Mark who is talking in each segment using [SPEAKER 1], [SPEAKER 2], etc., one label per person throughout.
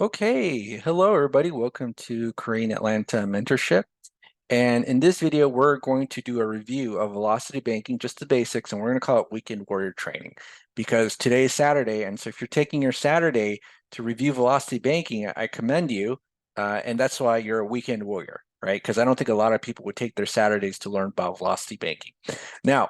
[SPEAKER 1] Okay, hello everybody. Welcome to Korean Atlanta Mentorship. And in this video, we're going to do a review of Velocity Banking, just the basics, and we're going to call it Weekend Warrior Training because today is Saturday. And so if you're taking your Saturday to review Velocity Banking, I commend you. And that's why you're a weekend warrior, right? Because I don't think a lot of people would take their Saturdays to learn about Velocity Banking. Now,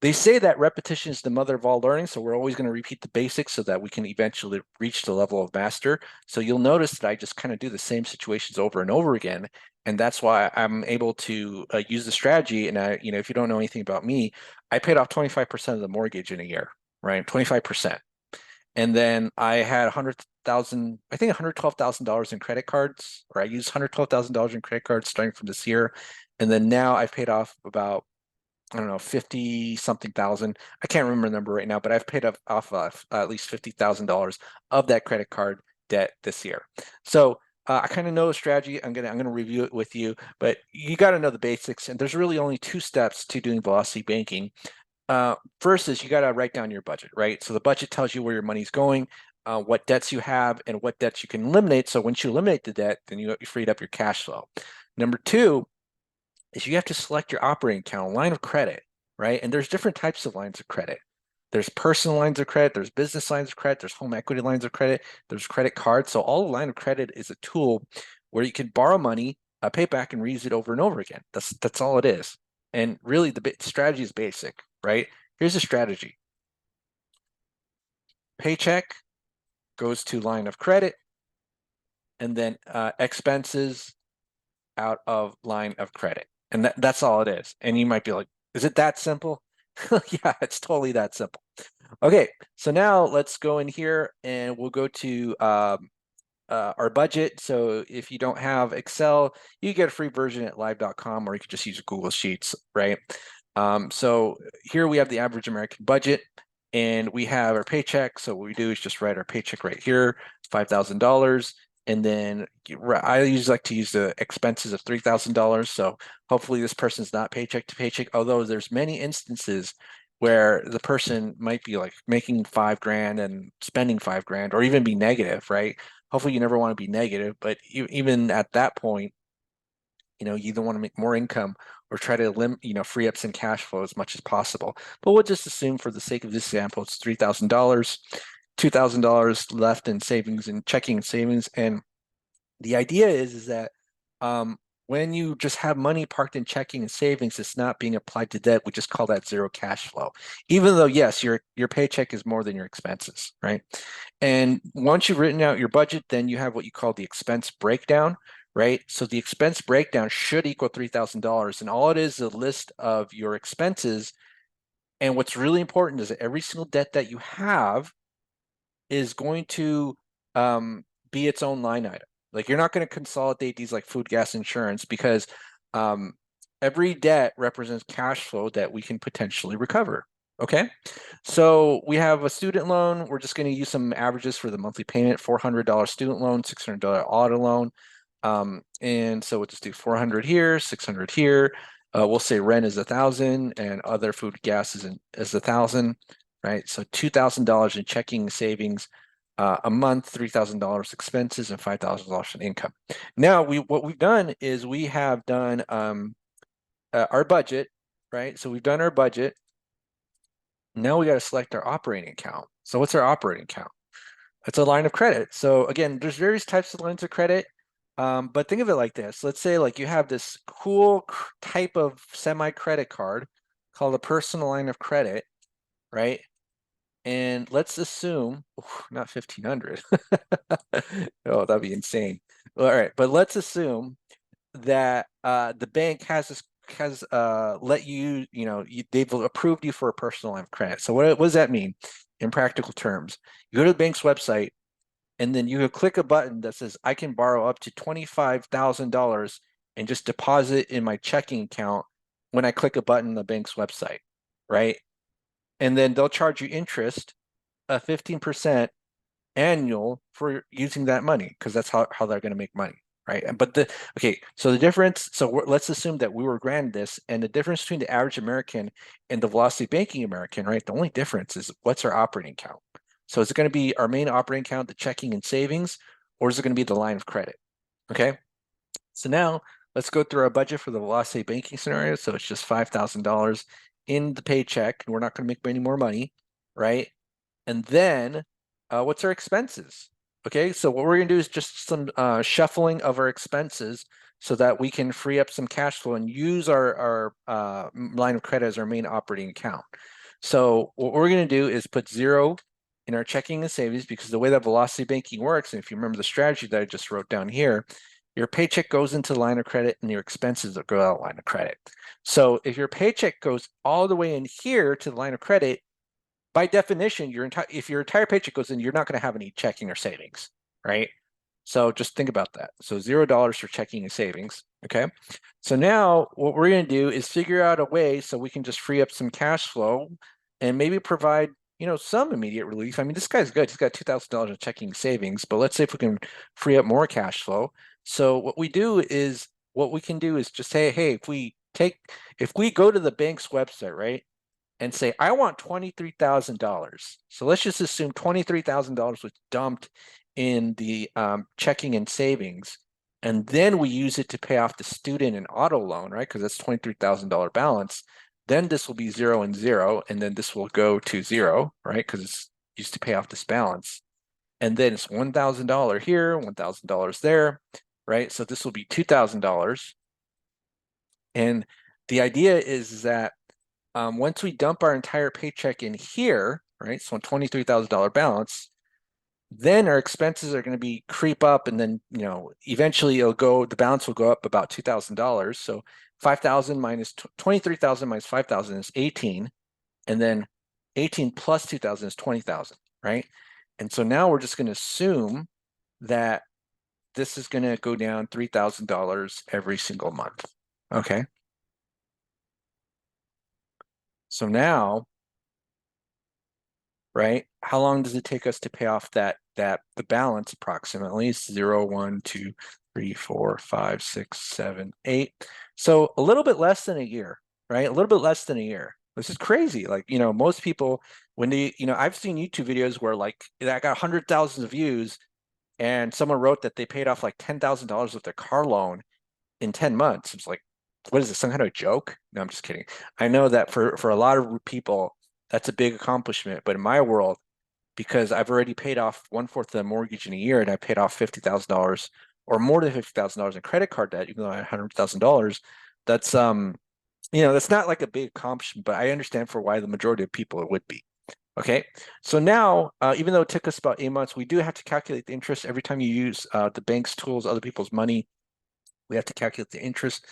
[SPEAKER 1] they say that repetition is the mother of all learning, so we're always going to repeat the basics so that we can eventually reach the level of master. So you'll notice that I just kind of do the same situations over and over again, and that's why I'm able to use the strategy. And if you don't know anything about me, I paid off 25% of the mortgage in a year, right? 25%. And then I had 100,000, I think $112,000 in credit cards, or I used $112,000 in credit cards starting from this year. And then now I've paid off about, I don't know, 50 something thousand. I can't remember the number right now, but I've paid off at least $50,000 of that credit card debt this year. So I kind of know the strategy. I'm gonna review it with you, but you got to know the basics. And there's really only two steps to doing velocity banking. First is you got to write down your budget, right? So the budget tells you where your money's going, what debts you have, and what debts you can eliminate. So once you eliminate the debt, then you freed up your cash flow. Number two is you have to select your operating account, line of credit, right? And there's different types of lines of credit. There's personal lines of credit, there's business lines of credit, there's home equity lines of credit, there's credit cards. So all line of credit is a tool where you can borrow money, pay back, and reuse it over and over again. That's all it is. And really, the strategy is basic, right? Here's the strategy: paycheck goes to line of credit, and then expenses out of line of credit. And that's all it is. And you might be like, is it that simple? Yeah, it's totally that simple. Okay, so now let's go in here and we'll go to our budget. So if you don't have Excel, you get a free version at live.com, or you could just use Google Sheets, right? So here we have the average American budget, and we have our paycheck. So what we do is just write our paycheck right here, $5,000. And then I usually like to use the expenses of $3,000. So hopefully this person's not paycheck to paycheck, although there's many instances where the person might be like making 5 grand and spending 5 grand, or even be negative, right? Hopefully you never want to be negative, but even at that point, you either want to make more income or try to free up some cash flow as much as possible. But we'll just assume for the sake of this example, it's $3,000, $2,000 left in savings and checking and savings. And the idea is that when you just have money parked in checking and savings, it's not being applied to debt. We just call that zero cash flow. Even though, yes, your paycheck is more than your expenses, right? And once you've written out your budget, then you have what you call the expense breakdown, right? So the expense breakdown should equal $3,000. And all it is a list of your expenses. And what's really important is that every single debt that you have is going to be its own line item. Like you're not going to consolidate these like food, gas, insurance, because um, every debt represents cash flow that we can potentially recover. Okay, so we have a student loan. We're just going to use some averages for the monthly payment: $400 student loan, $600 auto loan. And so we'll just do 400 here, 600 here. We'll say rent is 1,000 and other food, gas is 1,000, right? So $2,000 in checking savings a month, $3,000 expenses, and $5,000 in income. Now, what we've done is we have done our budget, right? So we've done our budget. Now we got to select our operating account. So what's our operating account? It's a line of credit. So again, there's various types of lines of credit. But think of it like this. Let's say like you have this cool type of semi-credit card called a personal line of credit, right? And let's assume, not 1,500. Oh, that'd be insane. All right, but let's assume that the bank has let you, they've approved you for a personal line of credit. So what does that mean in practical terms? You go to the bank's website, and then you can click a button that says, I can borrow up to $25,000 and just deposit in my checking account when I click a button on the bank's website, right? And then they'll charge you interest, 15% annual for using that money, because that's how they're going to make money, right? But okay, so the difference, so let's assume that we were granted this, and the difference between the average American and the Velocity Banking American, right? The only difference is what's our operating account. So is it going to be our main operating account, the checking and savings, or is it going to be the line of credit? Okay. So now let's go through our budget for the Velocity banking scenario. So it's just $5,000 in the paycheck, and we're not going to make any more money, right? And then what's our expenses? Okay, so what we're going to do is just some shuffling of our expenses so that we can free up some cash flow and use our line of credit as our main operating account. So what we're going to do is put 0 in our checking and savings, because the way that Velocity banking works, and if you remember the strategy that I just wrote down here, your paycheck goes into the line of credit and your expenses go out line of credit. So if your paycheck goes all the way in here to the line of credit, by definition, if your entire paycheck goes in, you're not going to have any checking or savings, right? So just think about that. So $0 for checking and savings, okay? So now what we're going to do is figure out a way so we can just free up some cash flow and maybe provide, some immediate relief. I mean, this guy's good. He's got $2,000 in checking savings, but let's say if we can free up more cash flow. So what we can do is just say, hey, if we go to the bank's website, right, and say, I want $23,000. So let's just assume $23,000 was dumped in the checking and savings, and then we use it to pay off the student and auto loan, right? Because that's $23,000 balance. Then this will be 0 and 0, and then this will go to 0, right? Because it's used to pay off this balance. And then it's $1,000 here, $1,000 there, right? So this will be $2,000. And the idea is that once we dump our entire paycheck in here, right, so $23,000 balance, then our expenses are going to be creep up, and then eventually the balance will go up about $2,000. So 5,000 minus 23,000 minus 5,000 is 18, and then 18 plus 2,000 is 20,000, right? And so now we're just going to assume that this is going to go down $3,000 every single month. Okay. So now, right, how long does it take us to pay off the balance approximately? 0, 1, 2, 3, 4, 5, 6, 7, 8. So a little bit less than a year, right? A little bit less than a year. This is crazy. Like, most people, when they, I've seen YouTube videos where like that got 100,000 views, and someone wrote that they paid off like $10,000 with their car loan in 10 months. It's like, what is this, some kind of joke? No, I'm just kidding. I know that for a lot of people, that's a big accomplishment. But in my world, because I've already paid off 1/4 of the mortgage in a year, and I paid off $50,000 or more than $50,000 in credit card debt, even though I had $100,000, that's that's not like a big accomplishment, but I understand for why the majority of people it would be. Okay, so now, even though it took us about 8 months, we do have to calculate the interest every time you use the bank's tools, other people's money. We have to calculate the interest.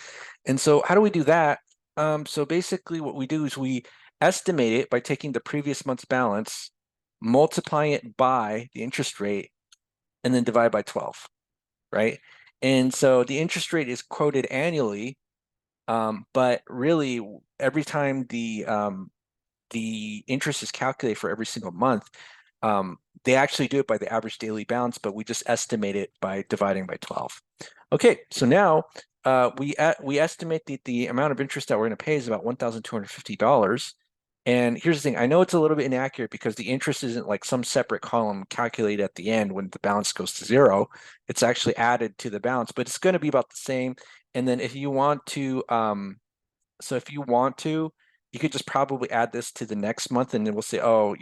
[SPEAKER 1] And so how do we do that? So basically what we do is we estimate it by taking the previous month's balance, multiplying it by the interest rate, and then divide by 12, right? And so the interest rate is quoted annually, but really every time the interest is calculated for every single month, they actually do it by the average daily balance, but we just estimate it by dividing by 12. Okay, so now we estimate the amount of interest that we're going to pay is about $1,250. And here's the thing, I know it's a little bit inaccurate because the interest isn't like some separate column calculated at the end when the balance goes to 0. It's actually added to the balance, but it's going to be about the same. And then if you want to, you could just probably add this to the next month, and then we'll say, oh,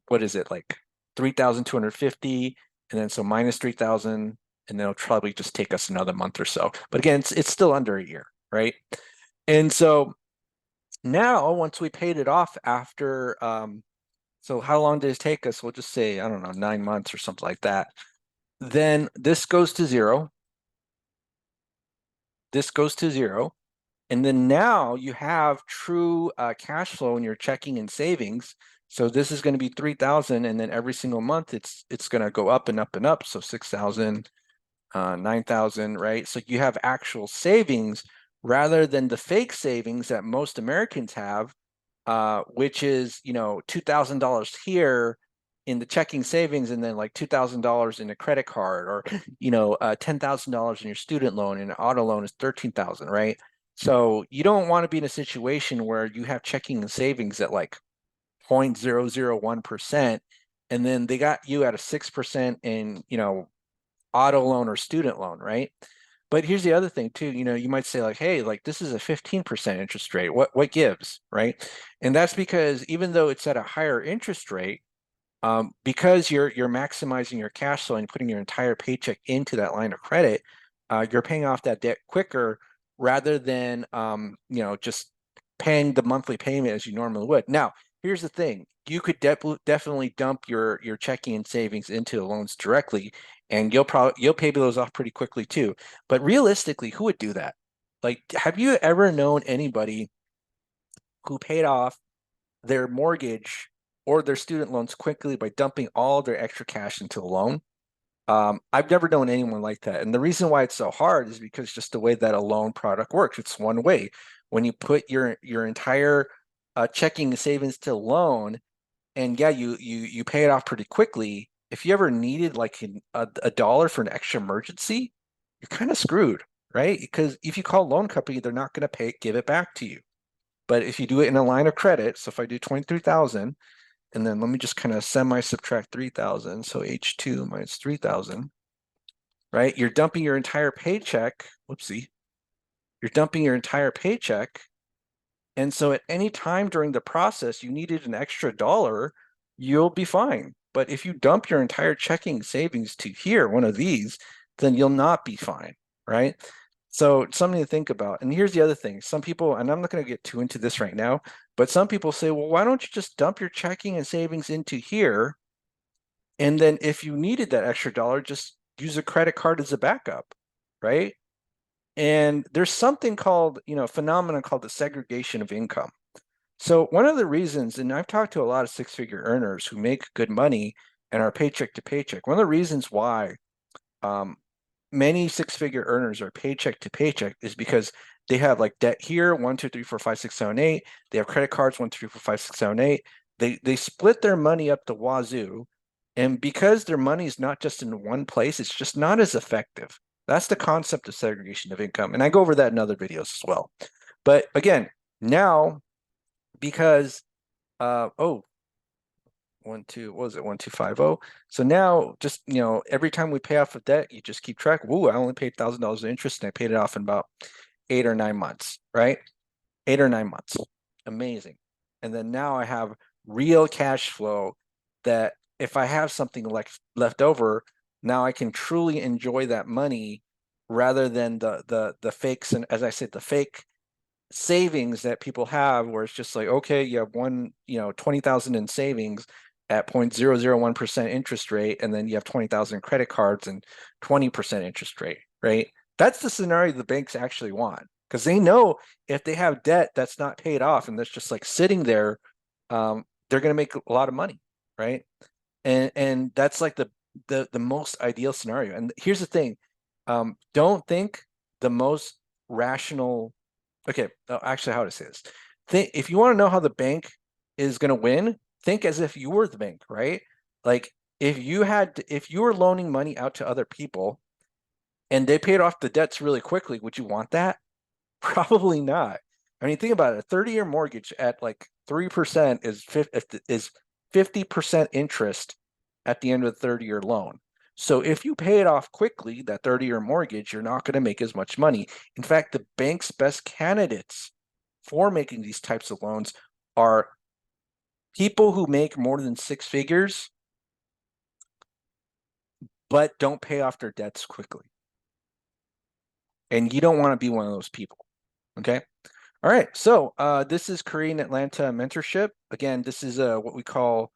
[SPEAKER 1] what is it, like 3,250, and then so minus 3,000, and then it'll probably just take us another month or so. But again, it's still under a year, right? And so now, once we paid it off after, so how long did it take us? We'll just say, I don't know, 9 months or something like that. Then this goes to 0. This goes to 0. And then now you have true cash flow in your checking and savings. So this is going to be 3,000, and then every single month it's going to go up and up and up. So 6,000, 9,000, right? So you have actual savings rather than the fake savings that most Americans have, which is $2,000 here in the checking savings, and then like $2,000 in a credit card, or $10,000 in your student loan, and an auto loan is 13,000, right? So you don't want to be in a situation where you have checking and savings at like 0.001%, and then they got you at a 6% in, auto loan or student loan, right? But here's the other thing too, you might say like, hey, like this is a 15% interest rate. What gives, right? And that's because even though it's at a higher interest rate, because you're maximizing your cash flow and putting your entire paycheck into that line of credit, you're paying off that debt quicker rather than just paying the monthly payment as you normally would. Now, here's the thing: you could definitely dump your checking and savings into the loans directly, and you'll pay those off pretty quickly too. But realistically, who would do that? Like, have you ever known anybody who paid off their mortgage or their student loans quickly by dumping all their extra cash into a loan? I've never known anyone like that. And the reason why it's so hard is because just the way that a loan product works, it's one way. When you put your entire checking and savings to a loan, and yeah, you pay it off pretty quickly. If you ever needed like a dollar for an extra emergency, you're kind of screwed, right? Because if you call a loan company, they're not going to give it back to you. But if you do it in a line of credit, so if I do 23,000, and then let me just kind of semi-subtract 3,000, so H2 minus 3,000, right? You're dumping your entire paycheck. Whoopsie. You're dumping your entire paycheck. And so at any time during the process, you needed an extra dollar, you'll be fine. But if you dump your entire checking savings to here, one of these, then you'll not be fine, right? So something to think about. And here's the other thing. Some people, and I'm not going to get too into this right now, but some people say, well, why don't you just dump your checking and savings into here? And then if you needed that extra dollar, just use a credit card as a backup, right? And there's something called, phenomenon called the segregation of income. So one of the reasons, and I've talked to a lot of six-figure earners who make good money and are paycheck to paycheck. One of the reasons why many six-figure earners are paycheck to paycheck is because they have like debt here, 1, 2, 3, 4, 5, 6, 7, 8. They have credit cards, 1, 2, 3, 4, 5, 6, 7, 8. They split their money up the wazoo. And because their money is not just in one place, it's just not as effective. That's the concept of segregation of income. And I go over that in other videos as well. But again, now, because, 1,250. So now just, every time we pay off a debt, you just keep track. Ooh, I only paid $1,000 in interest and I paid it off in about 8 or 9 months, right? 8 or 9 months. Amazing. And then now I have real cash flow that if I have something left over, now I can truly enjoy that money rather than the fakes, and as I said, the fake savings that people have where it's just like, okay, you have 20,000 in savings at 0.001% interest rate, and then you have 20,000 credit cards and 20% interest rate, right? That's the scenario the banks actually want, because they know if they have debt that's not paid off and that's just like sitting there, they're going to make a lot of money, right? And that's like the most ideal scenario. And here's the thing, don't think the most rational. Okay, actually, how to say this? If you want to know how the bank is going to win, think as if you were the bank, right? Like if you were loaning money out to other people and they paid off the debts really quickly, would you want that? Probably not. I mean, think about it. A 30-year mortgage at like 3% is 50% interest at the end of the 30-year loan. So if you pay it off quickly, that 30-year mortgage, you're not going to make as much money. In fact, the bank's best candidates for making these types of loans are people who make more than 6 figures, but don't pay off their debts quickly. And you don't want to be one of those people, okay? All right, so this is Korean Atlanta Mentorship. Again, this is what we call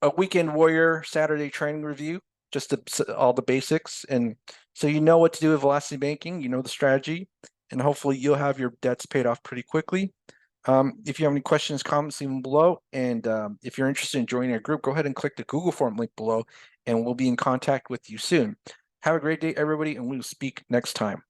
[SPEAKER 1] a Weekend Warrior Saturday training review, just all the basics. And so you know what to do with Velocity Banking, you know the strategy, and hopefully you'll have your debts paid off pretty quickly. If you have any questions, comments, leave them below. And if you're interested in joining our group, go ahead and click the Google form link below, and we'll be in contact with you soon. Have a great day, everybody, and we'll speak next time.